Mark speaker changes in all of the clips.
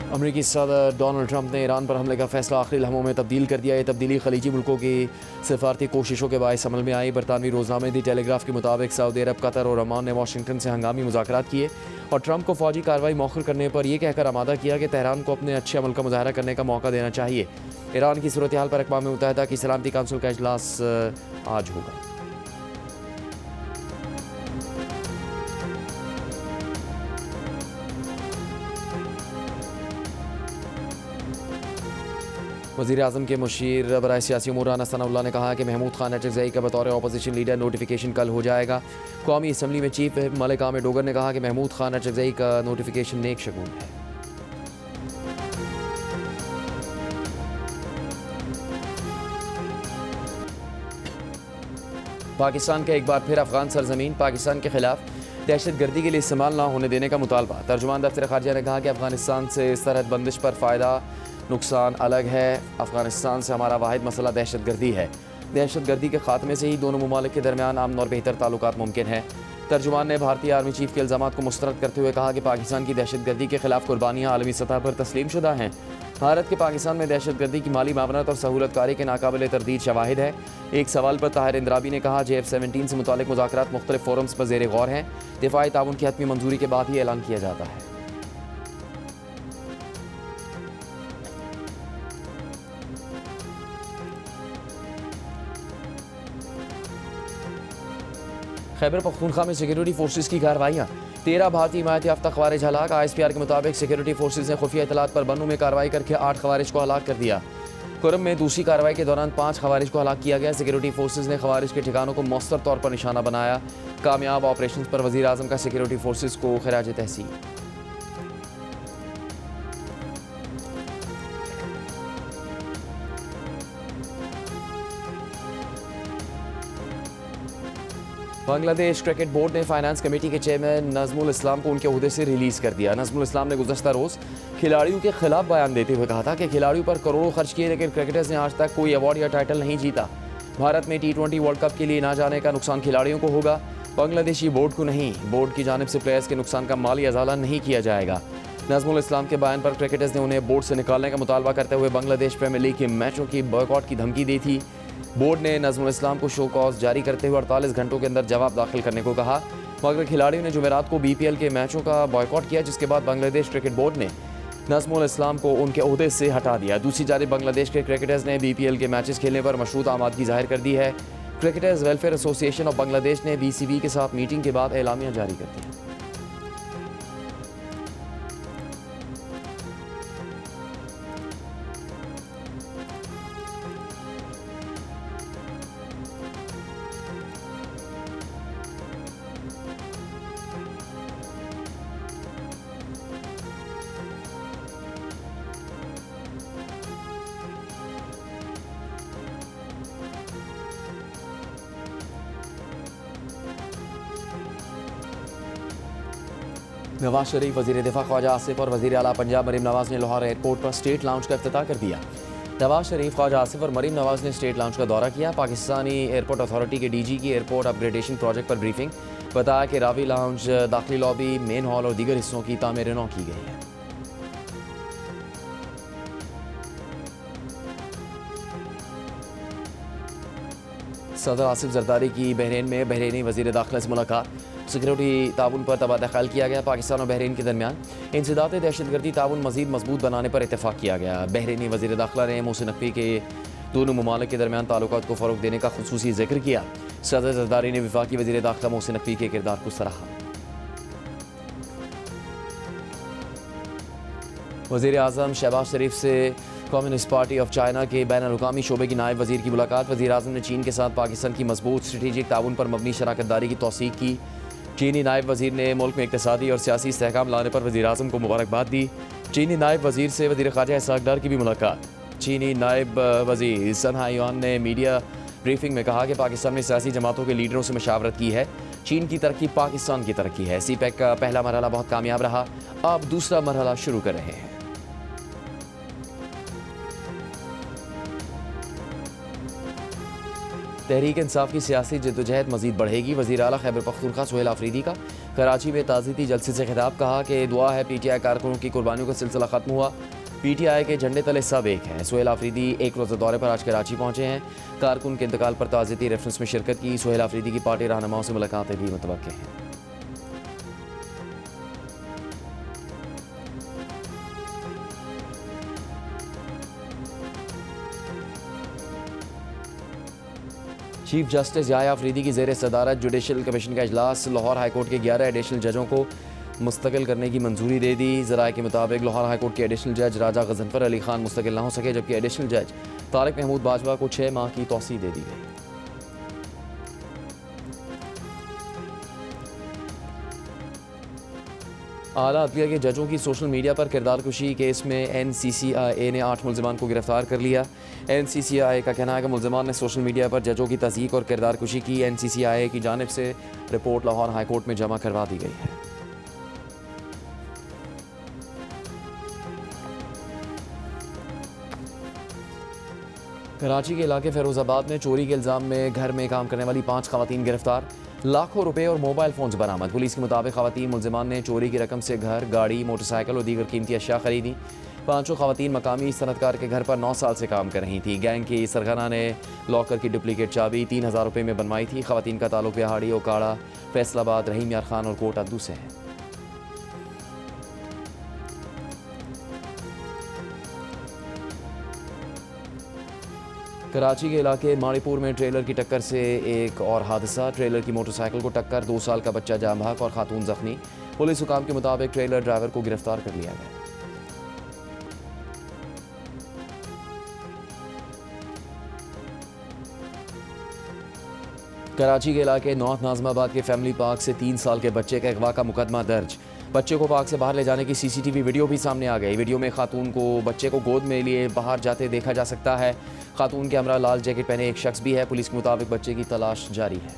Speaker 1: अमरीकी सदर Donald Trump ने ईरान पर हमले का फैसला आखिरी लम्हों में तब्दील कर दिया। ये तब्दीली खलीजी मुल्कों की सिफारती कोशिशों के बायस अमल में आई। बरतानवी रोजनामे दी टेलीग्राफ के मुताबिक सऊदी अरब, कतर और ओमान ने वाशिंगटन से हंगामी मुज़ाकरात किए और ट्रंप को फौजी कार्रवाई मौखर करने पर यह कहकर आमादा किया कि तेहरान को अपने अच्छे अमल का मुजाहरा करने का मौका देना चाहिए। ईरान की सूरत हाल पर अक़वाम मुत्तहिदा की सलामती काउंसिल का इजलास आज होगा। वज़ीर-ए-आज़म के मुशीर बराए सियासी उमूर राना सनाउल्लाह ने कहा कि महमूद खान अटकज़ई का बतौर अपोजिशन लीडर नोटिफिकेशन कल हो जाएगा। कौमी असम्बली में चीफ मलिक आमिर डोगर ने कहा कि महमूद खान अटकज़ई का नोटिफिकेशन नेक शगुन है। पाकिस्तान का एक बार फिर अफगान सरजमीन पाकिस्तान के खिलाफ दहशतगर्दी के लिए इस्तेमाल ना होने देने का मुतालबा। तर्जुमान दफ्तर खारजा ने कहा कि अफगानिस्तान से सरहद बंदिश पर फ़ायदा नुकसान अलग है। अफगानिस्तान से हमारा वाहिद मसला दहशतगर्दी है। दहशतगर्दी के खात्मे से ही दोनों ममालिक के दरमियान अमन और बेहतर ताल्लुकात मुमकिन है। तर्जुमान ने भारतीय आर्मी चीफ के इल्ज़ामात को मुस्तरद करते हुए कहा कि पाकिस्तान की दहशतगर्दी के खिलाफ कुर्बानियाँ आलमी सतह पर तस्लीम शुदा हैं। भारत के पाकिस्तान में दहशतगर्दी की माली मावनत और सहूलतकारी के नाकाबिल तरदीद शवाहिद है। एक सवाल पर ताहिर इंद्राबी ने कहा JF-17 से मुतालिक मुज़ाकरात मुख्तलिफ फोरम्स पर ज़ेर गौर हैं। दिफाई ताउन की हतमी मंजूरी के बाद ही ऐलान किया जाता है। खैबर पख्तूनख्वा में सिक्योरिटी फोर्सेज की कार्रवाइयाँ। 13 भारतीय हिमायत याफ्ता ख़वारिज हलाक। ISPR के मुताबिक सिक्योरिटी फोर्सेज ने खुफिया इतलात पर बन्नू में कार्रवाई करके 8 ख़वारिज को हलाक कर दिया। कुरम में दूसरी कार्रवाई के दौरान 5 ख़वारिज को हलाक किया गया। सिक्योरिटी फोर्सेज ने ख़वारिज के ठिकानों को मौसर तौर पर निशाना बनाया। कामयाब ऑपरेशन पर वज़ीर आज़म का सिक्योरिटी फोर्सेज को खिराज तहसीन। बांग्लादेश क्रिकेट बोर्ड ने फाइनेंस कमेटी के चेयरमैन नज़मुल इस्लाम को उनके ओहदे से रिलीज़ कर दिया। नज़मुल इस्लाम ने गुज़श्ता रोज़ खिलाड़ियों के खिलाफ बयान देते हुए कहा था कि खिलाड़ियों पर करोड़ों खर्च किए लेकिन क्रिकेटर्स ने आज तक कोई अवार्ड या टाइटल नहीं जीता। भारत में T20 वर्ल्ड कप के लिए ना जाने का नुकसान खिलाड़ियों को होगा, बांग्लादेशी बोर्ड को नहीं। बोर्ड की जानिब से प्लेयर्स के नुकसान का माली अजाला नहीं किया जाएगा। नज़मुल इस्लाम के बयान पर क्रिकेटर्स ने उन्हें बोर्ड से निकालने का मुतालबा करते हुए बांग्लादेश प्रीमियर लीग के मैचों की बॉयकॉट की धमकी दी थी। बोर्ड ने नज़मुल इस्लाम को शो कॉज जारी करते हुए 48 घंटों के अंदर जवाब दाखिल करने को कहा, मगर खिलाड़ियों ने जुमेरात को BPL के मैचों का बॉयकॉट किया, जिसके बाद बांग्लादेश क्रिकेट बोर्ड ने नज़मुल इस्लाम को उनके ओहदे से हटा दिया। दूसरी जानिब बांग्लादेश के क्रिकेटर्स ने BPL के मैचेस खेलने पर मशरूत आमादगी जाहिर कर दी है। Cricketers welfare association of Bangladesh ने BCB के साथ मीटिंग के बाद एलामिया जारी कर दिया। नवाज शरीफ, वज़ीर दिफा ख्वाजा आसिफ और वज़ीर आला पंजाब मरीम नवाज ने लाहौर एयरपोर्ट पर स्टेट लाउंज का इफ्तिताह कर दिया। नवाज शरीफ, ख्वाजा आसिफ और मरीम नवाज ने स्टेट लाउंज का दौरा किया। पाकिस्तानी एयरपोर्ट अथॉरिटी के DG की एयरपोर्ट अपग्रेडेशन प्रोजेक्ट पर ब्रीफिंग। बताया कि रावी लाउंज, दाखिली लॉबी, मेन हॉल और दीगर हिस्सों की तामीर नौ की गई है। सदर आसिफ जरदारी की बहरीन में बहरीनी वज़ीर दाखिला से मुलाकात। सिक्योरिटी ताउन पर तबादला ख्याल किया गया। पाकिस्तान और बहरीन के दरमियान इंसदाद दहशतगर्दी ताउन मज़ीद मजबूत बनाने पर इतफाक़ किया गया। बहरीनी वज़ीर दाखिला ने मोहसिन नकवी के दोनों ममालिक के दरमियान ताल्लुकात को फ़रोग़ देने का खुसूसी ज़िक्र किया। सदर जरदारी ने वफाकी वज़ीर दाखिला मोहसिन नकवी के किरदार को सराहा। वज़ीर आज़म शहबाज शरीफ से कम्युनिस्ट पार्टी ऑफ चाइना के बैन-अल-अक़वामी शोबे की नायब वज़ीर की मुलाकात। वज़ीर आज़म ने चीन के साथ पाकिस्तान की मजबूत स्ट्रेटेजिक ताउन पर मबनी शराकतदारी की तौसीक़ की। चीनी नायब वज़ीर ने मुल्क में इक़्तिसादी और सियासी इस्तेहकाम लाने पर वज़ीर आज़म को मुबारकबाद दी। चीनी नायब वज़ीर से वज़ीर ख़ारजा इसहाक़ डार की भी मुलाकात। चीनी नायब वज़ीर सन हाइयान ने मीडिया ब्रीफिंग में कहा कि पाकिस्तान में सियासी जमातों के लीडरों से मशावरत की है। चीन की तरक्की पाकिस्तान की तरक्की है। CPEC का पहला मरहला बहुत कामयाब रहा, अब दूसरा मरहला शुरू कर रहे हैं। तहरीक इंसाफ की सियासी जद्दोजहद मजीद बढ़ेगी। वज़ीर आला खैबर पख्तूनख्वा सुहेल आफरीदी का कराची में ताज़ीती जलसे से खिताब, कहा कि दुआ है PTI कारकुनों की कुर्बानियों का सिलसिला ख़त्म हुआ। PTI के झंडे तले सब एक हैं। सुहेल आफरीदी एक रोज़ा दौरे पर आज कराची पहुँचे हैं। कारकुन के इंतकाल पर ताज़ीती रेफरेंस में शिरकत की। सुहेल आफरीदी की पार्टी रहनुमाओं से मुलाकातें भी मुतवक्किल हैं। चीफ जस्टिस याह्या अफरीदी की ज़ेर सदारत जुडिशल कमीशन का इजलास। लाहौर हाईकोर्ट के 11 एडिशनल जजों को मुस्तकिल करने की मंजूरी दे दी। ज़राए के मुताबिक लाहौर हाईकोर्ट के एडिशनल जज राजा गजनफर अली खान मुस्तकिल ना हो सके, जबकि एडिशनल जज तारिक महमूद बाजवा को 6 माह की तौसीह दे दी गई। आला अदलिया के जजों की सोशल मीडिया पर किरदार कुशी केस में NCCI ने 8 मुलजमान को गिरफ्तार कर लिया। NCCI का कहना है कि मुलजमान ने सोशल मीडिया पर जजों की तज़यीक़ और किरदार कुशी की। NCCI की जानिब से रिपोर्ट लाहौर हाई कोर्ट में जमा करवा दी गई है। कराची के इलाके फ़िरोज़ाबाद में चोरी के इल्ज़ाम में घर में काम करने वाली 5 ख़वातीन गिरफ्तार। लाखों रुपए और मोबाइल फ़ोन्स बरामद। पुलिस के मुताबिक ख़वातीन मुलज़मान ने चोरी की रकम से घर, गाड़ी, मोटरसाइकिल और दीगर कीमती अशिया खरीदी। 5 ख़वातीन मकामी सनतकार के घर पर 9 साल से काम कर रही थी। गैंग की सरगना ने लॉकर की डुप्लीकेट चाबी 3000 रुपये में बनवाई थी। ख़वातीन का ताल्लुक बिहाड़ी, ओकाड़ा, फैसलाबाद, रहीम यार खान और कोट अद्दू से है। कराची के इलाके माड़ीपुर में ट्रेलर की टक्कर से एक और हादसा। ट्रेलर की मोटरसाइकिल को टक्कर, 2 साल का बच्चा जाम बहक और खातून जख्मी। पुलिस हुकाम के मुताबिक ट्रेलर ड्राइवर को गिरफ्तार कर लिया गया। कराची के इलाके नॉर्थ नाज़माबाद के फैमिली पार्क से 3 साल के बच्चे का अगवा का मुकदमा दर्ज। बच्चे को पार्क से बाहर ले जाने की CCTV वीडियो भी सामने आ गई। वीडियो में खातून को बच्चे को गोद में लिए बाहर जाते देखा जा सकता है। खातून के हमरा लाल जैकेट पहने एक शख्स भी है। पुलिस के मुताबिक बच्चे की तलाश जारी है।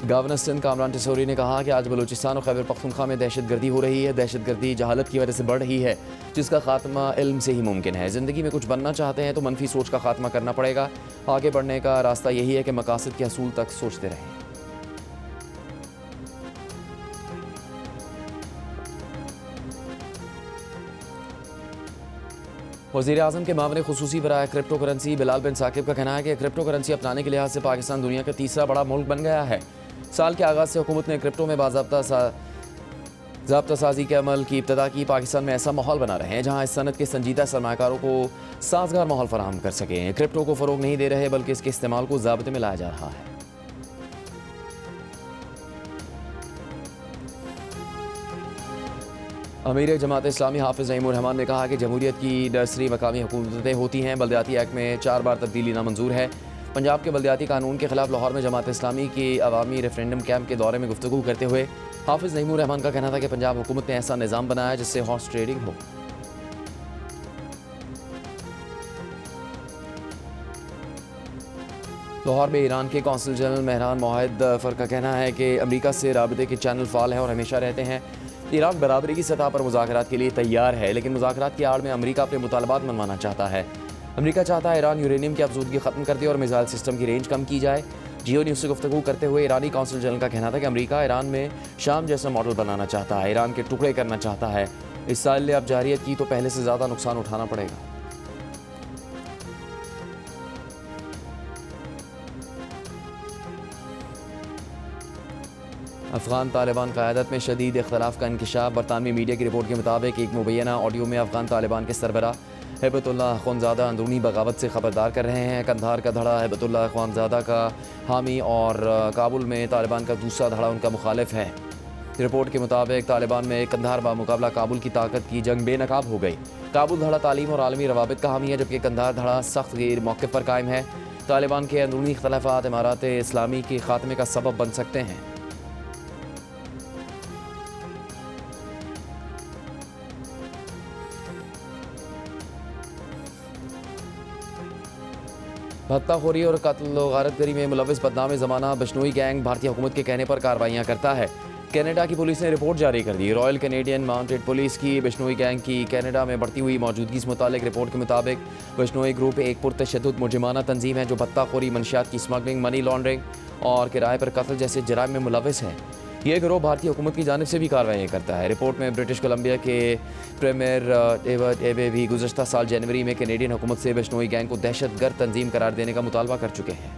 Speaker 1: गवर्नर सिंध कामरान टिसोरी ने कहा कि आज बलूचिस्तान और खैबर पख्तूनख्वा में दहशतगर्दी हो रही है। दहशतगर्दी जहालत की वजह से बढ़ रही है, जिसका खात्मा इल्म से ही मुमकिन है। ज़िंदगी में कुछ बनना चाहते हैं तो मनफी सोच का खात्मा करना पड़ेगा। आगे बढ़ने का रास्ता यही है कि मकासद के असूल तक सोचते रहें। वज़ीर आज़म के मामले खुसूसी बराए क्रिप्टो करेंसी बिलाल बिन साकिब का कहना है कि क्रिप्टो करेंसी अपनाने के लिहाज से पाकिस्तान दुनिया का तीसरा बड़ा मुल्क बन गया है। साल के आगाज़ से हुकूमत ने क्रिप्टो में ज़ाब्ता साजी के अमल की इब्तदा की। पाकिस्तान में ऐसा माहौल बना रहे हैं जहाँ इस सनत के संजीदा सरमाकारों को साजगार माहौल फराहम कर सकें। क्रिप्टो को फ़रोग नहीं दे रहे, बल्कि इसके इस्तेमाल को ज़ाब्ते में लाया जा रहा है। अमीर जमात इस्लामी हाफिज़ नईमुर रहमान ने कहा कि जमहूरियत की नर्सरी मकामी हुकूमतें होती हैं। बल्दियाती एक्ट में 4 बार तब्दीली नामंजूर है। पंजाब के बल्दियाती कानून के खिलाफ लाहौर में जमात इस्लामी के अवामी रेफरेंडम कैंप के दौरे में गुफ्तगू करते हुए हाफिज़ नईमुर रहमान का कहना था कि पंजाब हुकूमत ने ऐसा निज़ाम बनाया जिससे हॉर्स ट्रेडिंग हो। लाहौर में ईरान के कौंसल जनरल मेहरान मोहिद फर का कहना है कि अमरीका से राबते के चैनल फाल हैं और हमेशा रहते हैं। ईरान बराबरी की सतह पर मुज़ाकरात के लिए तैयार है, लेकिन मुज़ाकरात की आड़ में अमरीका अपने मुतालबात मनवाना चाहता है। अमरीका चाहता है ईरान यूरेनियम की अफजूदगी ख़त्म कर दे और मिसाइल सिस्टम की रेंज कम की जाए। जियो न्यूज़ से गुफ्तगू करते हुए ईरानी कौंसल जनरल का कहना था कि अमरीका ईरान में शाम जैसा मॉडल बनाना चाहता है, ईरान के टुकड़े करना चाहता है। इस साल ने अब जारियत की तो पहले से ज़्यादा नुकसान उठाना पड़ेगा। अफ़गान तालिबान क़यादत में शदीद इख्तलाफ का इंकशाफ। बरतानवी मीडिया की रिपोर्ट के मुताबिक एक मुबैना ऑडियो में अफ़गान तालिबान के सरबरा हिबतुल्लाह अख़ुंज़ादा अंदरूनी बगावत से ख़बरदार कर रहे हैं। कंधार का धड़ा हिबतुल्लाह अख़ुंज़ादा का हामी और काबुल में तालिबान का दूसरा धड़ा उनका मुखालिफ है। रिपोर्ट के मुताबिक तालिबान में कंधार बामुकाबला काबुल की ताकत की जंग बेनकाब हो गई। काबुल धड़ा तालीम और आलमी रवाबित का हामी है, जबकि कंधार धड़ा सख्त गैर मौक़िफ़ पर कायम है। तालिबान के अंदरूनी इख्तलाफ़ात इमारात इस्लामी के ख़ात्मे का सबब बन सकते हैं। भत्ताखोरी और कत्ल व गारतगरी में मुलव्वस बदनाम ज़माना बिश्नोई गैंग भारतीय हुकूमत के कहने पर कार्रवाइयाँ करता है। कनाडा की पुलिस ने रिपोर्ट जारी कर दी। रॉयल कैनेडियन माउंटेड पुलिस की बिश्नोई गैंग की कनाडा में बढ़ती हुई मौजूदगी से मुतालिक रिपोर्ट के मुताबिक बिश्नोई ग्रुप एक पुरतशद्दुद मुजरिमाना तंजीम है जो बत्ताखोरी, मनशियात की स्मगलिंग, मनी लॉन्ड्रिंग और किराए पर कत्ल जैसे जराइम में मुलविस है। ये गिरोह भारतीय हुकूमत की जानिब से भी कार्रवाई करता है। रिपोर्ट में ब्रिटिश कोलंबिया के प्रीमियर डेविड एबे भी गुज़श्ता साल जनवरी में कैनेडियन हुकूमत से बिश्नोई गैंग को दहशतगर्द तंजीम करार देने का मुतालबा कर चुके हैं।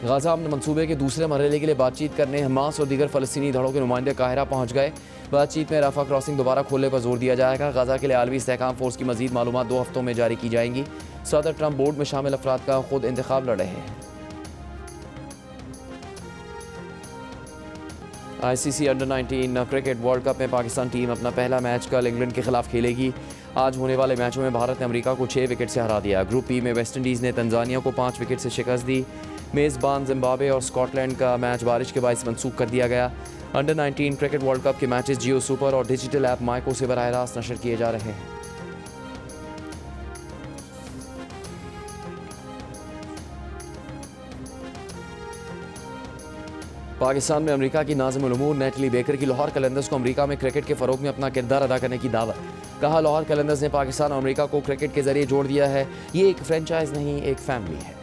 Speaker 1: गाज़ा अमन मंसूबे के दूसरे मरहले के लिए बातचीत करने हमास और दीगर फ़लस्तीनी धड़ों के नुमाइंदे काहिरा पहुँच गए। बातचीत में राफा क्रॉसिंग दोबारा खोलने पर जोर दिया जाएगा। गाज़ा के लिए आलमी इस्तेहकाम फोर्स की मज़ीद मालूमात 2 हफ्तों में जारी की जाएंगी। सदर ट्रंप बोर्ड में शामिल अफराद का खुद इंतखाब लड़ रहे हैं। ICC under 19 cricket world cup में पाकिस्तान टीम अपना पहला मैच कल इंग्लैंड के खिलाफ खेलेगी। आज होने वाले मैचों में भारत ने अमेरिका को 6 विकेट से हरा दिया। ग्रुप बी में वेस्ट इंडीज़ ने तंजानिया को 5 विकेट से शिकस्त दी। मेज़बान जिम्बाब्वे और स्कॉटलैंड का मैच बारिश के बायस मनसूख कर दिया गया। अंडर 19 क्रिकेट वर्ल्ड कप के मैचेस जियो सुपर और डिजिटल ऐप माइको से बराह रास्त नशर किए जा रहे हैं। पाकिस्तान में अमेरिका की नाज़िमुल उमूर नेटली बेकर की लाहौर कलंदर्स को अमेरिका में क्रिकेट के फ़रोग में अपना किरदार अदा करने की दावत। कहा, लाहौर कलंदर्स ने पाकिस्तान और अमेरिका को क्रिकेट के जरिए जोड़ दिया है। ये एक फ्रेंचाइज नहीं, एक फैमिली है।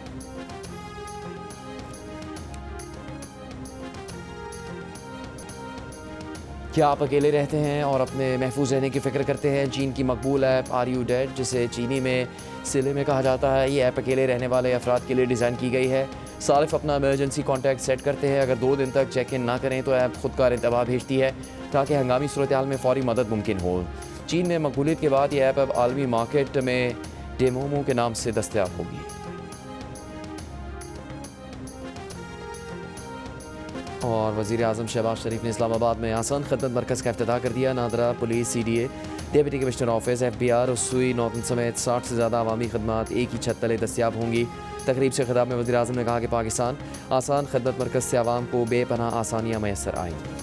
Speaker 1: क्या आप अकेले रहते हैं और अपने महफूज रहने की फ़िक्र करते हैं? चीन की मकबूल ऐप आर यू डेड, जिसे चीनी में सिले में कहा जाता है, ये ऐप अकेले रहने वाले अफराद के लिए डिज़ाइन की गई है। सारिफ अपना इमरजेंसी कॉन्टैक्ट सेट करते हैं। अगर 2 दिन तक चेक इन ना करें तो ऐप खुदकार इंतबाह भेजती है ताकि हंगामी सूरत हाल में फ़ौरी मदद मुमकिन हो। चीन में मकबूलियत के बाद यह ऐप अब आलमी मार्केट में डेमोमो के नाम से दस्तयाब होगी। और वज़ीर आज़म शहबाज शरीफ ने इस्लामाबाद में आसान खिदमत मरकज़ का इफ्तिताह कर दिया। NADRA police, CDA, deputy commissioner office, FBR, रसूई, नौतन समेत 60 से ज़्यादा अवामी खदमात एक ही छत तले दस्तियाब होंगी। तकरीब से खिताब में वज़ीर आज़म ने कहा कि पाकिस्तान आसान खिदमत मरकज़ से आवाम को बेपनाह आसानियाँ मैसर आएंगी।